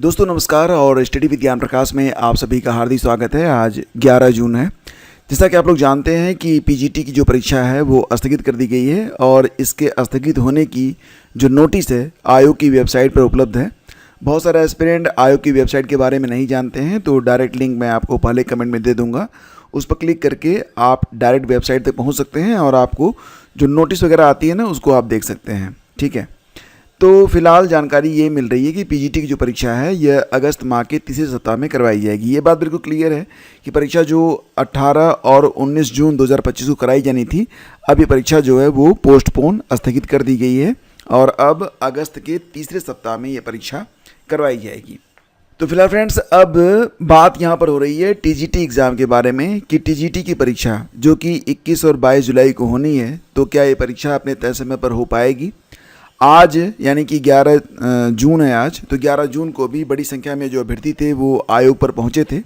दोस्तों नमस्कार और स्टडी विद ज्ञान प्रकाश में आप सभी का हार्दिक स्वागत है। आज 11 जून है। जैसा कि आप लोग जानते हैं कि पीजीटी की जो परीक्षा है वो स्थगित कर दी गई है और इसके स्थगित होने की जो नोटिस है आयोग की वेबसाइट पर उपलब्ध है। बहुत सारे एस्पिरेंट आयोग की वेबसाइट के बारे में नहीं जानते हैं, तो डायरेक्ट लिंक मैं आपको पहले कमेंट में दे दूँगा। उस पर क्लिक करके आप डायरेक्ट वेबसाइट तक पहुँच सकते हैं और आपको जो नोटिस वगैरह आती है ना उसको आप देख सकते हैं। ठीक है, तो फिलहाल जानकारी ये मिल रही है कि पीजीटी की जो परीक्षा है यह अगस्त माह के तीसरे सप्ताह में करवाई जाएगी। ये बात बिल्कुल क्लियर है कि परीक्षा जो 18 और 19 जून 2025 को कराई जानी थी, अब ये परीक्षा जो है वो पोस्टपोन स्थगित कर दी गई है और अब अगस्त के तीसरे सप्ताह में ये परीक्षा करवाई जाएगी। तो फिलहाल फ्रेंड्स, अब बात यहाँ पर हो रही है टीजीटी एग्ज़ाम के बारे में कि टीजीटी की परीक्षा जो कि 21 और 22 जुलाई को होनी है, तो क्या ये परीक्षा अपने तय समय पर हो पाएगी। आज यानी कि 11 जून है आज, तो 11 जून को भी बड़ी संख्या में जो अभ्यर्थी थे वो आयोग पर पहुंचे थे।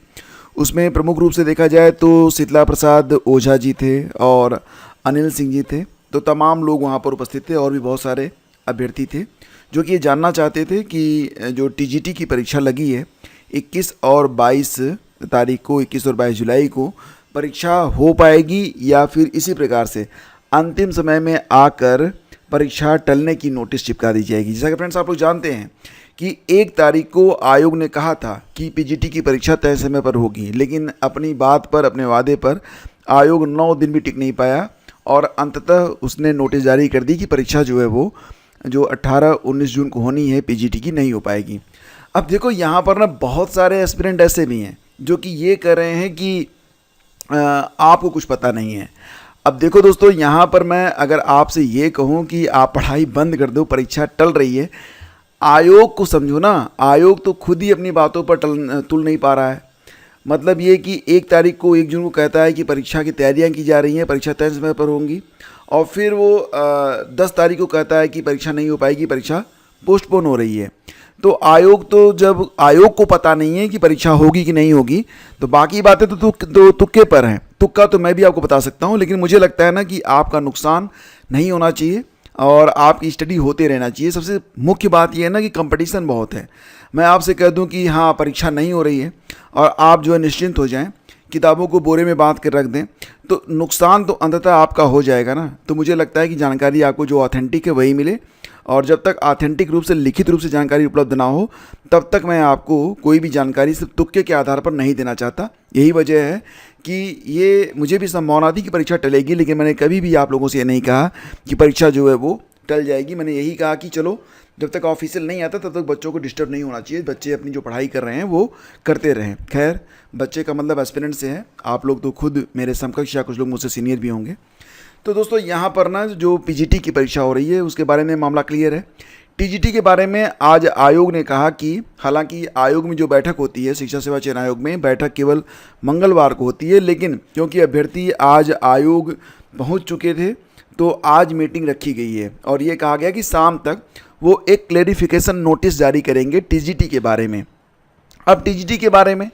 उसमें प्रमुख रूप से देखा जाए तो शीतला प्रसाद ओझा जी थे और अनिल सिंह जी थे। तो तमाम लोग वहां पर उपस्थित थे और भी बहुत सारे अभ्यर्थी थे जो कि ये जानना चाहते थे कि जो टीजीटी की परीक्षा लगी है 21 और 22 तारीख को, 21 और 22 जुलाई को परीक्षा हो पाएगी या फिर इसी प्रकार से अंतिम समय में आकर परीक्षा टलने की नोटिस चिपका दी जाएगी। जैसा कि फ्रेंड्स आप लोग जानते हैं कि 1 तारीख को आयोग ने कहा था कि पीजीटी की परीक्षा तय समय पर होगी, लेकिन अपनी बात पर, अपने वादे पर आयोग 9 दिन भी टिक नहीं पाया और अंततः उसने नोटिस जारी कर दी कि परीक्षा जो है वो जो 18-19 जून को होनी है पीजीटी की नहीं हो पाएगी। अब देखो यहाँ पर ना बहुत सारे एस्पिरेंट ऐसे भी हैं जो कि ये कह रहे हैं कि आपको कुछ पता नहीं है। अब देखो दोस्तों, यहाँ पर मैं अगर आपसे ये कहूँ कि आप पढ़ाई बंद कर दो, परीक्षा टल रही है, आयोग को समझो ना। आयोग तो खुद ही अपनी बातों पर तुल नहीं पा रहा है। मतलब ये कि 1 तारीख को, 1 जून को कहता है कि परीक्षा की तैयारियाँ की जा रही हैं, परीक्षा तय समय पर होंगी, और फिर वो 10 तारीख को कहता है कि परीक्षा नहीं हो पाएगी, परीक्षा पोस्टपोन हो रही है। तो जब आयोग को पता नहीं है कि परीक्षा होगी कि नहीं होगी, तो बाकी बातें तो तुक्के पर हैं। तुक्का तो मैं भी आपको बता सकता हूँ, लेकिन मुझे लगता है ना कि आपका नुकसान नहीं होना चाहिए और आपकी स्टडी होते रहना चाहिए। सबसे मुख्य बात यह है ना कि कंपटीशन बहुत है। मैं आपसे कह दूं कि हाँ परीक्षा नहीं हो रही है और आप जो है निश्चिंत हो जाएं, किताबों को बोरे में बांध कर रख दें, तो नुकसान तो अंततः आपका हो जाएगा ना। तो मुझे लगता है कि जानकारी आपको जो ऑथेंटिक है वही मिले, और जब तक ऑथेंटिक रूप से, लिखित रूप से जानकारी उपलब्ध ना हो, तब तक मैं आपको कोई भी जानकारी सिर्फ तुक्के के आधार पर नहीं देना चाहता। यही वजह है कि ये मुझे भी संभावना थी कि परीक्षा टलेगी, लेकिन मैंने कभी भी आप लोगों से ये नहीं कहा कि परीक्षा जो है वो टल जाएगी। मैंने यही कहा कि चलो जब तक ऑफिशियल नहीं आता तब तक बच्चों को डिस्टर्ब नहीं होना चाहिए, बच्चे अपनी जो पढ़ाई कर रहे हैं वो करते रहें। खैर, बच्चे का मतलब एस्पिरेंट से है, आप लोग तो खुद मेरे समकक्ष या कुछ लोग मुझसे सीनियर भी होंगे। तो दोस्तों यहाँ पर ना जो पीजीटी की परीक्षा हो रही है उसके बारे में मामला क्लियर है। टीजीटी के बारे में आज आयोग ने कहा कि हालांकि आयोग में जो बैठक होती है, शिक्षा सेवा चयन आयोग में बैठक केवल मंगलवार को होती है, लेकिन क्योंकि अभ्यर्थी आज आयोग पहुंच चुके थे तो आज मीटिंग रखी गई है और ये कहा गया कि शाम तक वो एक क्लेरिफिकेशन नोटिस जारी करेंगे टीजीटी के बारे में। अब टीजीटी के बारे में,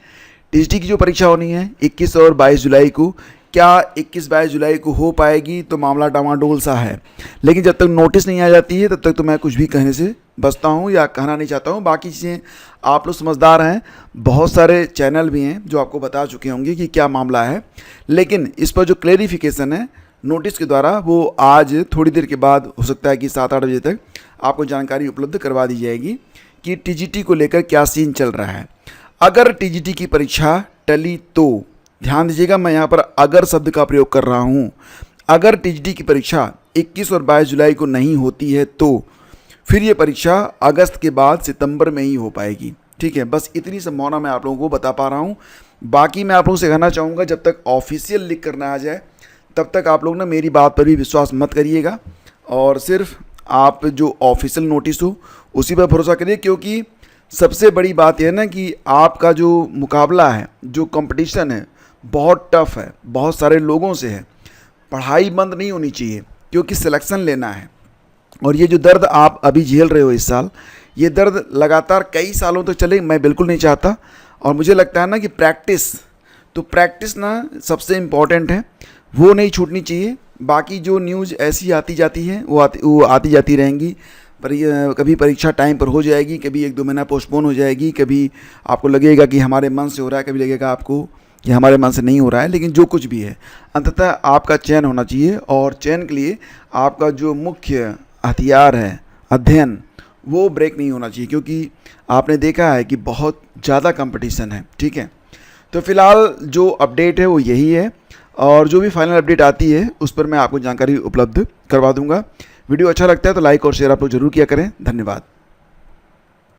टीजीटी की जो परीक्षा होनी है 21 और 22 जुलाई को, क्या 21-22 जुलाई को हो पाएगी, तो मामला डामाडोल सा है। लेकिन जब तक नोटिस नहीं आ जाती है तब तक तो मैं कुछ भी कहने से बचता हूँ या कहना नहीं चाहता हूँ। बाकी चीज़ें आप लोग समझदार हैं, बहुत सारे चैनल भी हैं जो आपको बता चुके होंगे कि क्या मामला है, लेकिन इस पर जो क्लेरिफिकेशन है नोटिस के द्वारा वो आज थोड़ी देर के बाद, हो सकता है कि 7-8 बजे तक आपको जानकारी उपलब्ध करवा दी जाएगी कि टीजीटी को लेकर क्या सीन चल रहा है। अगर टीजीटी की परीक्षा टली तो, ध्यान दीजिएगा मैं यहाँ पर अगर शब्द का प्रयोग कर रहा हूँ, अगर टीजीटी की परीक्षा 21 और 22 जुलाई को नहीं होती है तो फिर ये परीक्षा अगस्त के बाद सितंबर में ही हो पाएगी। ठीक है, बस इतनी संभावना मैं आप लोगों को बता पा रहा हूँ। बाकी मैं आप लोगों से कहना चाहूँगा, जब तक ऑफिशियल लिख करना आ जाए तब तक आप लोग ना मेरी बात पर भी विश्वास मत करिएगा और सिर्फ आप जो ऑफिशियल नोटिस हो उसी पर भरोसा करिए, क्योंकि सबसे बड़ी बात यह है ना कि आपका जो मुकाबला है, जो कंपटीशन है, बहुत टफ है, बहुत सारे लोगों से है। पढ़ाई बंद नहीं होनी चाहिए क्योंकि सिलेक्शन लेना है। और ये जो दर्द आप अभी झेल रहे हो इस साल, ये दर्द लगातार कई सालों तक चले, मैं बिल्कुल नहीं चाहता। और मुझे लगता है ना कि प्रैक्टिस ना सबसे इम्पॉर्टेंट है, वो नहीं छूटनी चाहिए। बाकी जो न्यूज़ ऐसी आती जाती है वो आती जाती रहेंगी। कभी परीक्षा टाइम पर हो जाएगी, कभी 1-2 महीना पोस्टपोन हो जाएगी, कभी आपको लगेगा कि हमारे मन से हो रहा है, कभी लगेगा आपको कि हमारे मन से नहीं हो रहा है। लेकिन जो कुछ भी है अंततः आपका चयन होना चाहिए, और चयन के लिए आपका जो मुख्य हथियार है अध्ययन, वो ब्रेक नहीं होना चाहिए, क्योंकि आपने देखा है कि बहुत ज़्यादा कंपटीशन है। ठीक है, तो फिलहाल जो अपडेट है वो यही है, और जो भी फाइनल अपडेट आती है उस पर मैं आपको जानकारी उपलब्ध करवा दूंगा। वीडियो अच्छा लगता है तो लाइक और शेयर आप लोग जरूर किया करें। धन्यवाद।